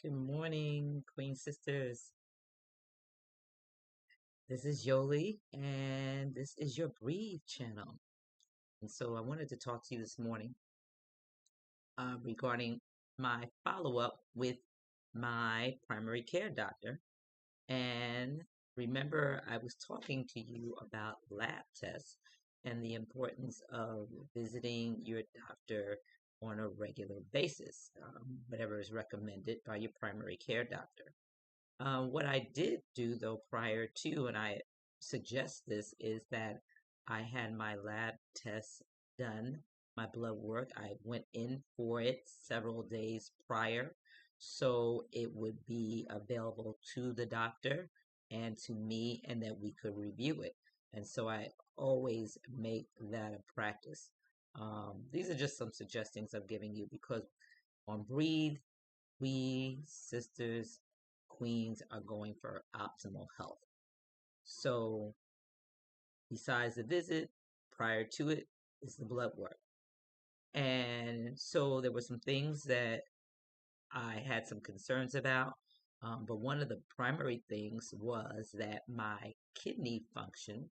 Good morning, Queen Sisters. This is Yoli, and this is your Breathe channel. And so I wanted to talk to you this morning regarding my follow up with my primary care doctor. And remember, I was talking to you about lab tests and the importance of visiting your doctor on a regular basis, whatever is recommended by your primary care doctor. What I did do though prior to, and I suggest this, is that I had my lab tests done, my blood work. I went in for it several days prior, so it would be available to the doctor and to me, and that we could review it. And so I always make that a practice. These are just some suggestions I'm giving you because on Breathe, we sisters, queens are going for optimal health. So, besides the visit, prior to it is the blood work. And so, there were some things that I had some concerns about. But one of the primary things was that my kidney function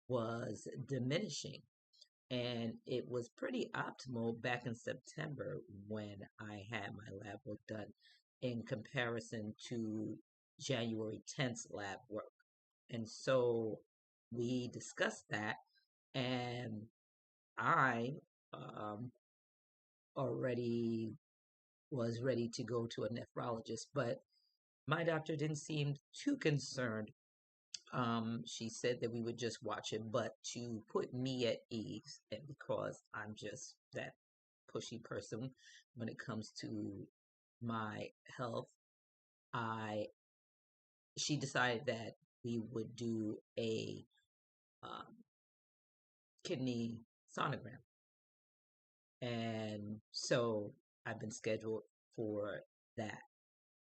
was diminishing. And it was pretty optimal back in September when I had my lab work done in comparison to January 10th lab work. And so we discussed that, and I um, already was ready to go to a nephrologist, but my doctor didn't seem too concerned. She said that we would just watch it, but to put me at ease, and because I'm just that pushy person when it comes to my health, I she decided that we would do a um, kidney sonogram, and so I've been scheduled for that.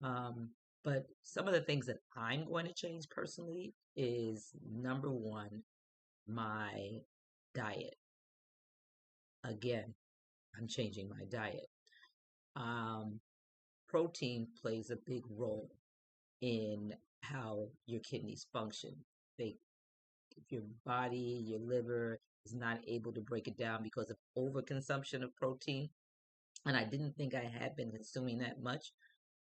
Um, but some of the things that I'm going to change personally is number one, my diet. Again, I'm changing my diet. Um, Protein plays a big role in how your kidneys function. They, if your body, your liver is not able to break it down because of overconsumption of protein, and I didn't think I had been consuming that much,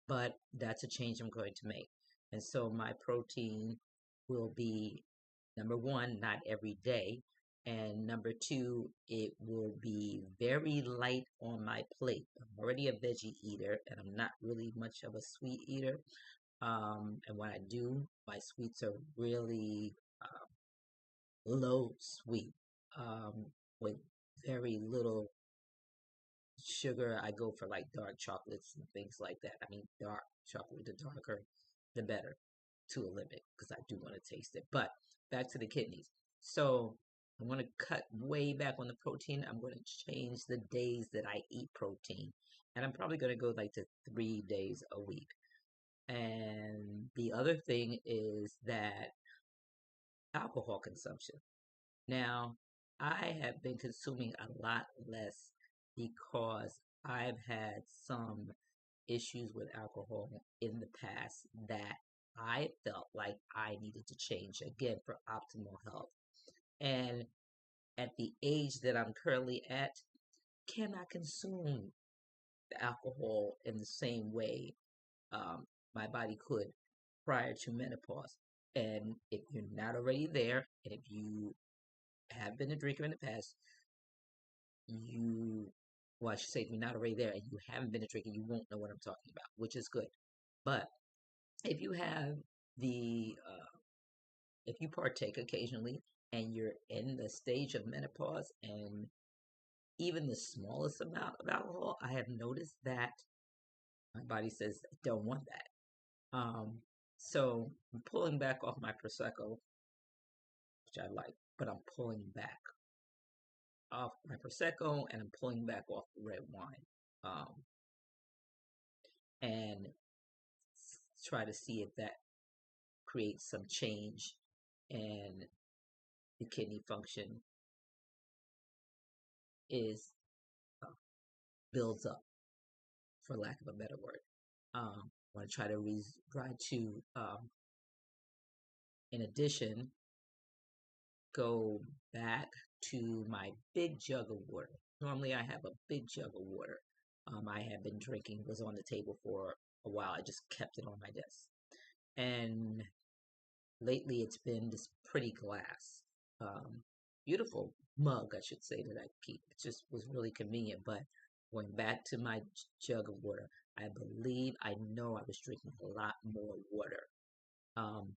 but that's a change I'm going to make. And so my protein will be number one, not every day. And number two, it will be very light on my plate. I'm already a veggie eater, and I'm not really much of a sweet eater. And when I do, my sweets are really low sweet, with very little sugar. I go for like dark chocolates and things like that. I mean, dark chocolate, the darker, the better, to a limit, because I do want to taste it. But back to the kidneys. So I want to cut way back on the protein. I'm going to change the days that I eat protein. And I'm probably going to go like to 3 days a week. And the other thing is that alcohol consumption. Now, I have been consuming a lot less because I've had some issues with alcohol in the past that I felt like I needed to change again for optimal health. And at the age that I'm currently at, cannot consume the alcohol in the same way my body could prior to menopause. And if you're not already there, and if you have been a drinker in the past, you, well, I should say, if you're not already there and you haven't been a drinker, you won't know what I'm talking about, which is good. But if you have if you partake occasionally and you're in the stage of menopause and even the smallest amount of alcohol, I have noticed that my body says, I don't want that. So I'm pulling back off my Prosecco, which I like, but I'm pulling back off my Prosecco and I'm pulling back off the red wine. Um, and try to see if that creates some change and the kidney function is uh, builds up, for lack of a better word. I want to in addition, go back to my big jug of water. Normally, I have a big jug of water. I have been drinking, was on the table for a while. I just kept it on my desk. And lately, it's been this pretty glass, um, beautiful mug, I should say, that I keep. It just was really convenient. But going back to my jug of water, I know I was drinking a lot more water um,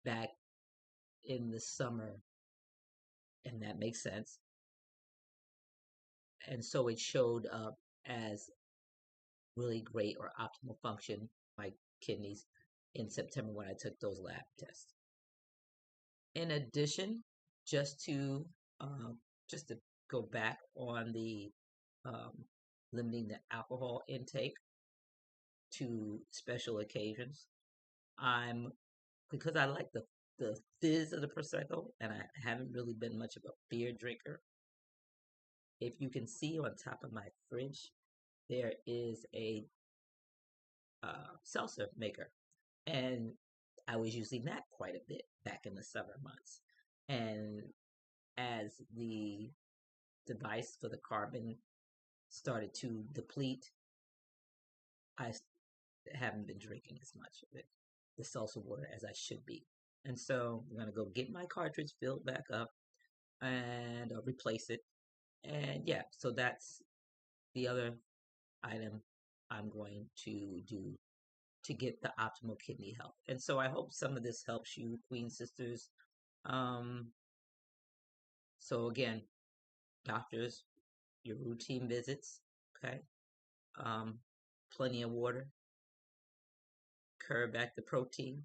back in the summer, and that makes sense. And so it showed up as really great or optimal function, my kidneys, in September when I took those lab tests. In addition, just to just to go back on the um, limiting the alcohol intake to special occasions, I'm because I like the fizz of the prosecco, and I haven't really been much of a beer drinker. If you can see on top of my fridge, there is a seltzer maker, and I was using that quite a bit back in the summer months. And as the device for the carbon started to deplete, I haven't been drinking as much of it, the seltzer water, as I should be. And so I'm gonna go get my cartridge filled back up and replace it. And yeah, so that's the other item I'm going to do to get the optimal kidney health. And so I hope some of this helps you, Queen Sisters. Um, so again, doctors, your routine visits, okay? Um, Plenty of water, curb back the protein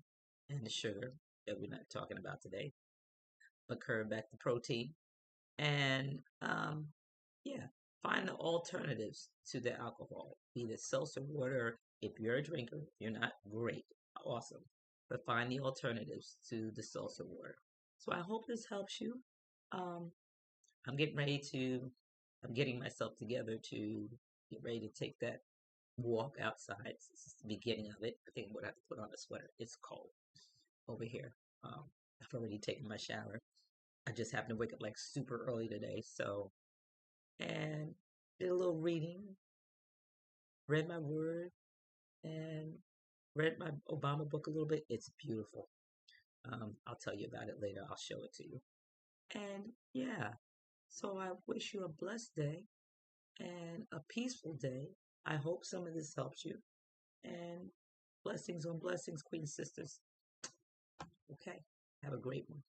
and the sugar that we're not talking about today, but curb back the protein. And yeah, find the alternatives to the alcohol, be it seltzer water. If you're a drinker, if you're not, great, awesome. But find the alternatives to the seltzer water. So I hope this helps you. Um, I'm getting ready to, I'm getting myself together to get ready to take that walk outside. This is the beginning of it. I think I'm gonna have to put on a sweater. It's cold over here. I've already taken my shower. I just happened to wake up like super early today, so and did a little reading, read my word, and read my Obama book a little bit. It's beautiful. I'll tell you about it later. I'll show it to you. And yeah, so I wish you a blessed day and a peaceful day. I hope some of this helps you. And blessings on blessings, Queen Sisters. Okay, have a great one.